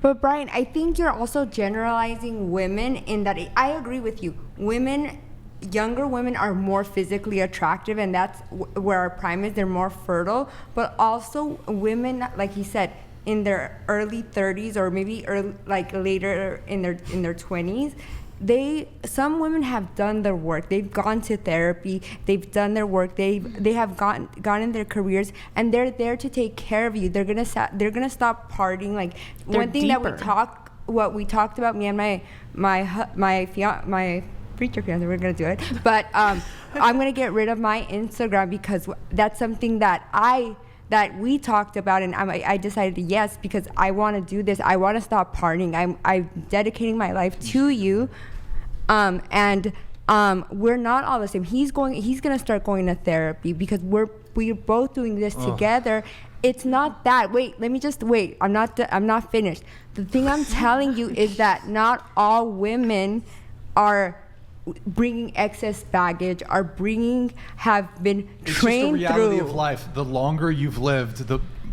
But Brian, I think you're also generalizing women in that I agree with you. Younger women are more physically attractive, and that's where our prime is. They're more fertile, but also women, like he said, in their early 30s or maybe later in their 20s, some women have done their work. They've gone to therapy. They've done their work. They have gone in their careers, and they're there to take care of you. They're gonna stop partying. Like one thing that we talked about, me and my future fiance, we're gonna do it. But I'm gonna get rid of my Instagram because that's something that we talked about, and I decided yes, because I want to do this. I want to stop partying. I'm dedicating my life to you, and we're not all the same. He's gonna start going to therapy because we're both doing this together. It's not that. Wait, let me just wait. I'm not finished. The thing I'm telling you is that not all women are bringing excess baggage, have been trained through. It's just the reality of life. The longer you've lived,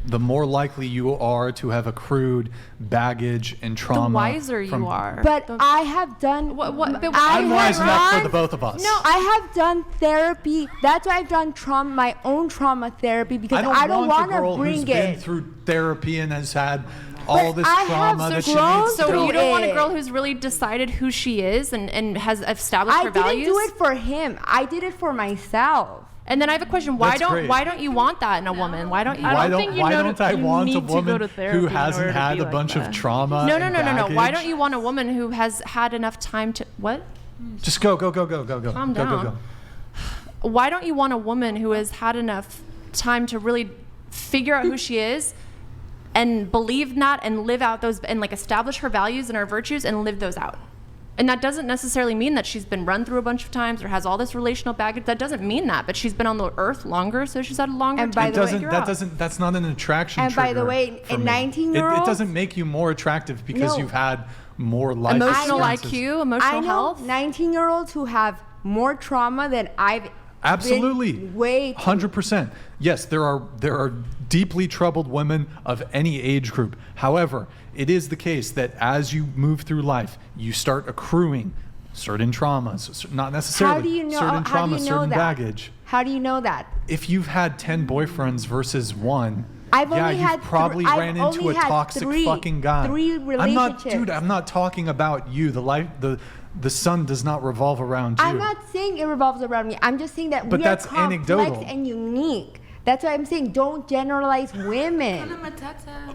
the more likely you are to have accrued baggage and trauma. The wiser you are. But I have done. I'm wise enough for the both of us. No, I have done therapy. That's why I've done my own trauma therapy, because I don't want to bring who's it. Been through therapy and has had all this I trauma have that she grown needs to. So you don't want a girl who's really decided who she is and has established her values? I didn't do it for him. I did it for myself. And then I have a question. Why don't you want that in a woman? Why don't you? Why don't I want a woman who hasn't had a bunch of trauma? No. Why don't you want a woman who has had enough time to what? Just go. Calm down. Go. Why don't you want a woman who has had enough time to really figure out who she is and believe that and live out those and like establish her values and her virtues and live those out? And that doesn't necessarily mean that she's been run through a bunch of times or has all this relational baggage. That doesn't mean that, but she's been on the earth longer, so she's had a longer time to figure out. That's not an attraction trigger. And by the way, a 19-year-old, it doesn't make you more attractive because you've had more life emotional experiences. IQ, emotional health. 19-year-olds who have more trauma than I've absolutely been way 100%. Yes, there are deeply troubled women of any age group. However, it is the case that as you move through life, you start accruing certain traumas, not necessarily certain trauma, certain baggage. How do you know that? If you've had 10 boyfriends versus one, you've probably ran into a toxic fucking guy. 3 relationships. I'm not talking about you. The sun does not revolve around you. I'm not saying it revolves around me. I'm just saying that we are complex anecdotal and unique. That's why I'm saying don't generalize women.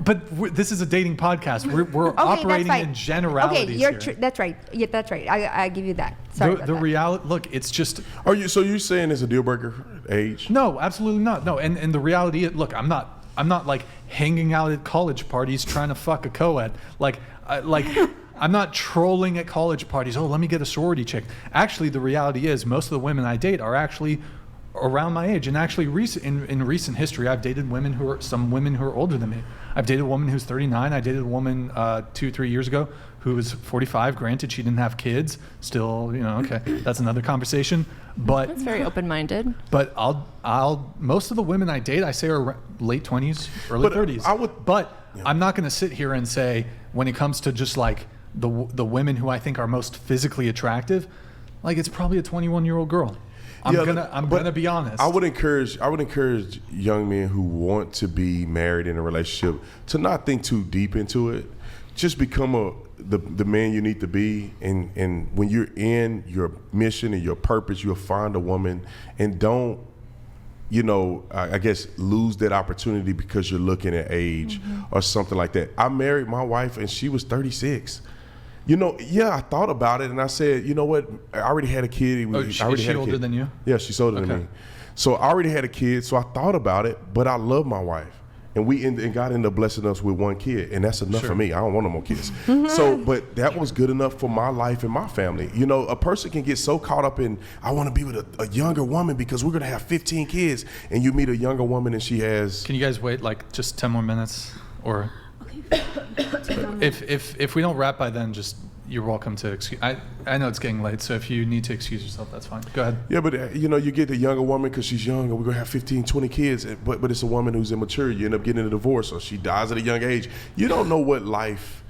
But this is a dating podcast. We're operating in generalities here. That's right. Yeah, that's right. I give you that. Sorry. The reality. Look, it's just. So you're saying it's a deal breaker? Age? No, absolutely not. No, and the reality is, look, I'm not like hanging out at college parties trying to fuck a co-ed. I'm not trolling at college parties. Oh, let me get a sorority chick. Actually, the reality is most of the women I date are actually around my age. And actually, in recent history, I've dated some women who are older than me. I've dated a woman who's 39. I dated a woman 2-3 years ago who was 45. Granted, she didn't have kids. Still, okay, that's another conversation. But that's very open-minded. But most of the women I date, I say are late 20s, early 30s. I'm not going to sit here and say when it comes to just like the women who I think are most physically attractive, like it's probably a 21-year-old girl. I'm gonna be honest. I would encourage young men who want to be married in a relationship to not think too deep into it. Just become the man you need to be, and when you're in your mission and your purpose, you'll find a woman, and don't I guess lose that opportunity because you're looking at age or something like that. I married my wife and she was 36. I thought about it and I said, you know what? I already had a kid. Is she older than you? Yeah, she's older than me. So I already had a kid, so I thought about it, but I love my wife. And God ended up blessing us with one kid, and that's enough for me. I don't want no more kids. But that was good enough for my life and my family. A person can get so caught up in, I want to be with a younger woman because we're going to have 15 kids, and you meet a younger woman and she has... Can you guys wait like just 10 more minutes? Or if we don't wrap by then, just you're welcome to excuse. I know it's getting late, so if you need to excuse yourself, that's fine. Go ahead. Yeah, but you get the younger woman because she's young, and we're gonna have 15, 20 kids. But it's a woman who's immature. You end up getting a divorce, or she dies at a young age. You don't know what life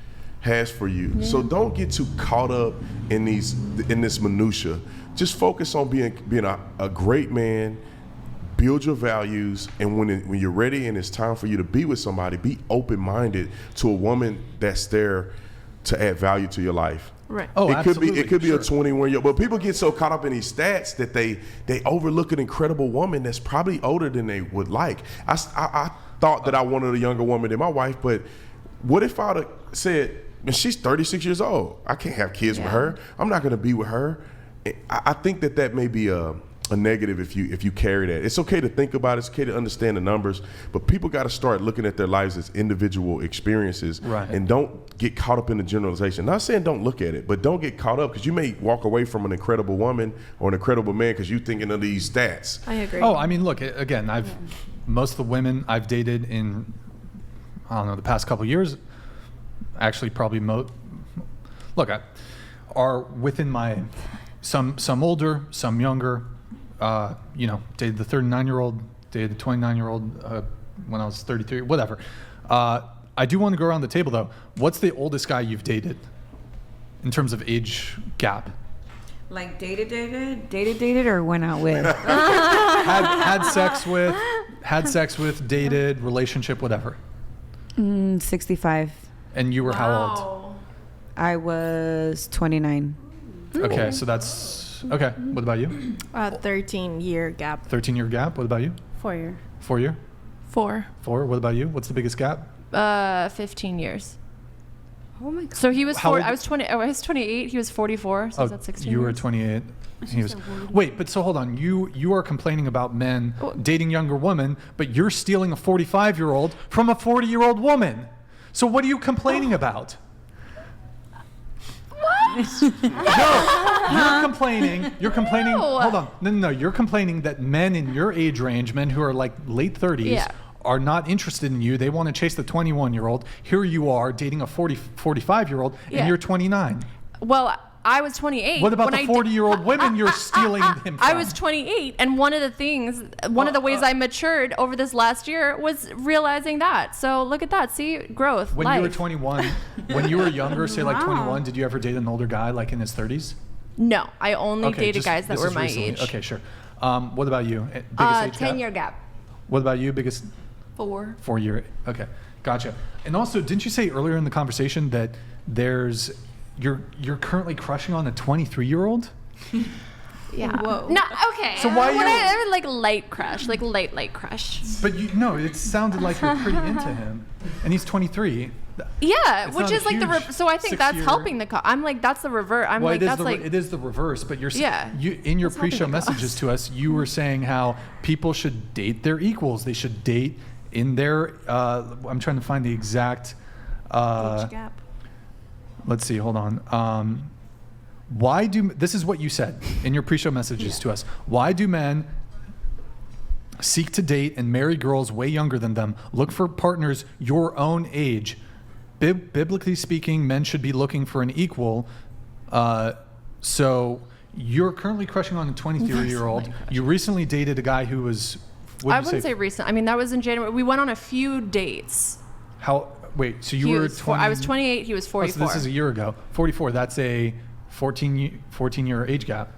has for you. So don't get too caught up in this minutia. Just focus on being a great man. Build your values, and when you're ready and it's time for you to be with somebody, be open-minded to a woman that's there to add value to your life. Right. Oh, it could be sure. a 21-year-old, but people get so caught up in these stats that they overlook an incredible woman that's probably older than they would like. I thought that I wanted a younger woman than my wife, but what if I'd have said, she's 36 years old, I can't have kids with her, I'm not going to be with her. I think that may be a negative if you carry that. It's okay to think about it, it's okay to understand the numbers, but people got to start looking at their lives as individual experiences, right, and don't get caught up in the generalization. Not saying don't look at it, but don't get caught up, because you may walk away from an incredible woman or an incredible man because you're thinking of these stats. I agree. Oh, I mean, look, again, most of the women I've dated in, I don't know, the past couple of years, actually probably are within my, some older, some younger. Dated the 39-year-old, dated the 29-year-old when I was 33, whatever. I do want to go around the table, though. What's the oldest guy you've dated in terms of age gap? Like dated, or went out with? had sex with, dated, relationship, whatever. 65. And you were how old? I was 29. Okay, so that's... Okay, what about you? 13-year gap. 13-year gap. What about you? 4 year. 4 year? 4. 4. What about you? What's the biggest gap? 15 years. Oh my God. So he was How 4. old- I was 20. I was 28. He was 44. So that's 16. You were years. 28. He was. Wait, but so hold on. You are complaining about men dating younger women, but you're stealing a 45-year-old from a 40-year-old woman. So what are you complaining about? You're complaining. No. Hold on. No. You're complaining that men in your age range, men who are like late 30s, are not interested in you. They want to chase the 21-year-old. Here you are dating a 45-year-old, and you're 29. Well, I was 28. What about when the 40-year-old women you're stealing him from? I was 28, and one of the ways I matured over this last year was realizing that. So look at that. See, growth. When life. you were 21, when you were younger, say like 21, did you ever date an older guy like in his 30s? No, I only dated just- guys that this were is my recently. age. Okay, sure. What about you? Biggest age gap? 10-year gap. What about you? Biggest 4. 4 year. Okay, gotcha. And also, didn't you say earlier in the conversation that you're currently crushing on a 23-year-old? Yeah. Whoa. No. Okay. So why When you- I was like light crush, like light crush. But it sounded like you're pretty into him, and he's 23. Yeah, It's which not a is like huge so I think that's 6-year helping the. I'm like that's the reverse. I'm Well, like that's like it is the reverse, but Yeah. you in your That's helping pre-show the messages cause. to us, you were saying how people should date their equals. They should date in their. I'm trying to find the exact. Age gap. Let's see. Hold on. This is what you said in your pre-show messages to us. Why do men seek to date and marry girls way younger than them? Look for partners your own age. Biblically speaking, men should be looking for an equal. So you're currently crushing on a 23-year-old. You recently dated a guy who was. I wouldn't say recent. I mean that was in January. We went on a few dates. How? Wait. So you He were was 20. I was 28. He was 44. Oh, so this is a year ago. 44. That's a 14-year age gap.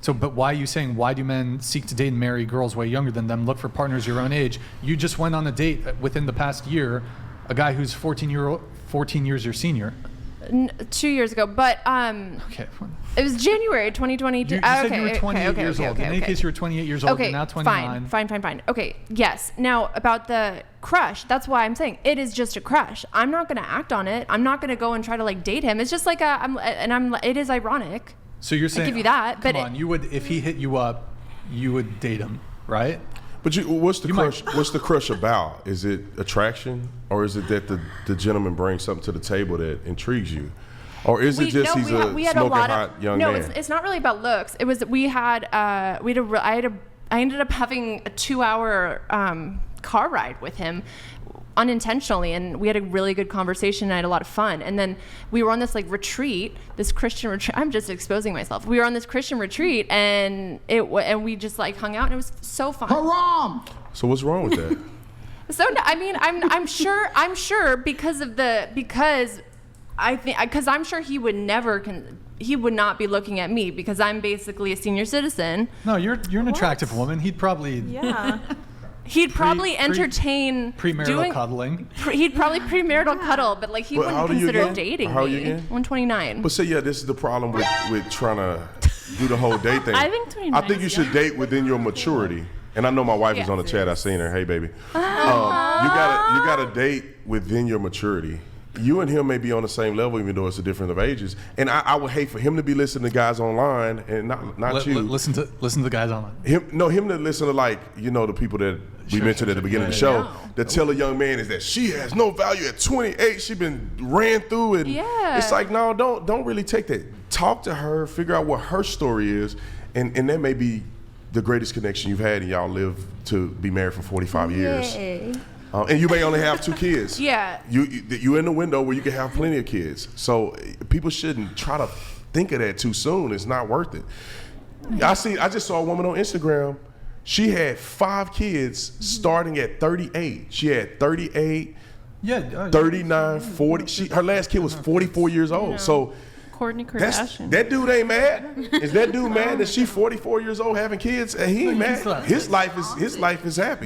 So, but why are you saying, why do men seek to date and marry girls way younger than them? Look for partners your own age. You just went on a date within the past year, a guy who's 14 years your senior. 2 years ago, but Okay. it was January 2022. You said you were 28 years old. In any case, you were 28 years old. Okay, You're now 29. fine. Okay, yes. Now about the crush, that's why I'm saying it is just a crush. I'm not going to act on it. I'm not going to go and try to like date him. It's just like it is ironic. So you're saying, give you that, come but on, you would, if he hit you up, you would date him, right? But what's the crush? What's the crush about? Is it attraction, or is it that the gentleman brings something to the table that intrigues you, or is it just he's a smoking hot young man? No, it's not really about looks. It was I ended up having a 2-hour car ride with him unintentionally, and we had a really good conversation and I had a lot of fun. And then we were on this like retreat, this Christian retreat. I'm just exposing myself. We were on this Christian retreat and we just like hung out and it was so fun. Haram! So what's wrong with that? So no, I mean, I'm sure because I'm sure he would never he would not be looking at me because I'm basically a senior citizen. No, you're an attractive woman. He'd probably Yeah. He'd probably entertain premarital cuddling. He'd probably premarital cuddle, but like he But how wouldn't old are you consider again? dating How old are me. you again? 129. But yeah, this is the problem with trying to do the whole date thing. I think 29 I think you is should young. date within your maturity. And I know my wife is on the chat. I seen her. Hey, baby. You gotta date within your maturity. You and him may be on the same level, even though it's a difference of ages. And I would hate for him to be listening to guys online and not you. Listen to the guys online. Him to listen to the people that we mentioned at the beginning of the show that tell a young man is that she has no value at 28. She been ran through it. Yeah. It's like, no, don't really take that. Talk to her, figure out what her story is, and that may be the greatest connection you've had, and y'all live to be married for 45 years. Yay. And you may only have 2 kids. Yeah. You're in the window where you can have plenty of kids. So people shouldn't try to think of that too soon. It's not worth it. I just saw a woman on Instagram. She had 5 kids starting at 38. She had 38, Yeah. 39, 40. Her last kid was 44 years old. So Kourtney Kardashian. that dude ain't mad. Is that dude mad that she 44 years old having kids? And he ain't mad. His life is happy.